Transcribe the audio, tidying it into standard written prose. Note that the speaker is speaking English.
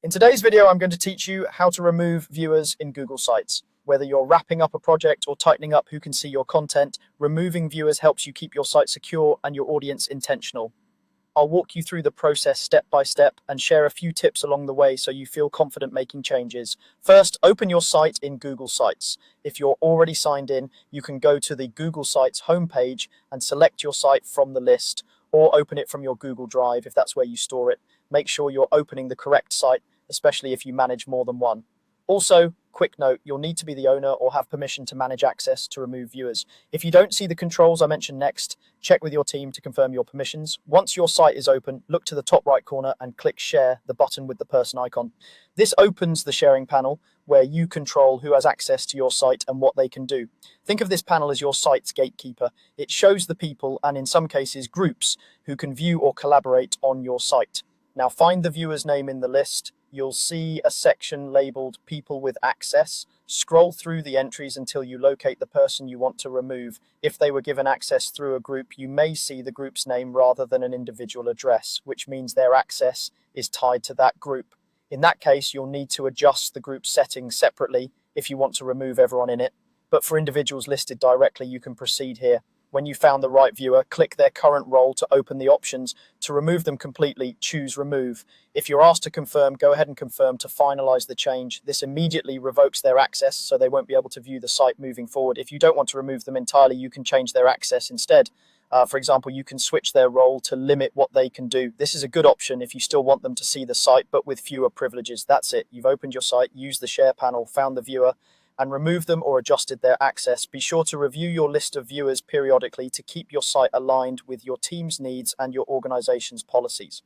In today's video, I'm going to teach you how to remove viewers in Google Sites. Whether you're wrapping up a project or tightening up who can see your content, removing viewers helps you keep your site secure and your audience intentional. I'll walk you through the process step by step and share a few tips along the way so you feel confident making changes. First, open your site in Google Sites. If you're already signed in, you can go to the Google Sites homepage and select your site from the list, or open it from your Google Drive if that's where you store it. Make sure you're opening the correct site, especially if you manage more than one. Also, quick note, you'll need to be the owner or have permission to manage access to remove viewers. If you don't see the controls I mentioned next, check with your team to confirm your permissions. Once your site is open, look to the top right corner and click Share, the button with the person icon. This opens the sharing panel where you control who has access to your site and what they can do. Think of this panel as your site's gatekeeper. It shows the people, and in some cases groups, who can view or collaborate on your site. Now find the viewer's name in the list. You'll see a section labeled People with Access. Scroll through the entries until you locate the person you want to remove. If they were given access through a group, you may see the group's name rather than an individual address, which means their access is tied to that group. In that case, you'll need to adjust the group settings separately if you want to remove everyone in it. But for individuals listed directly, you can proceed here. When you found the right viewer, click their current role to open the options. To remove them completely, choose Remove. If you're asked to confirm, go ahead and confirm to finalize the change. This immediately revokes their access, so they won't be able to view the site moving forward. If you don't want to remove them entirely, you can change their access instead. For example, you can switch their role to limit what they can do. This is a good option if you still want them to see the site, but with fewer privileges. That's it. You've opened your site, used the share panel, found the viewer, and removed them or adjusted their access. Be sure to review your list of viewers periodically to keep your site aligned with your team's needs and your organization's policies.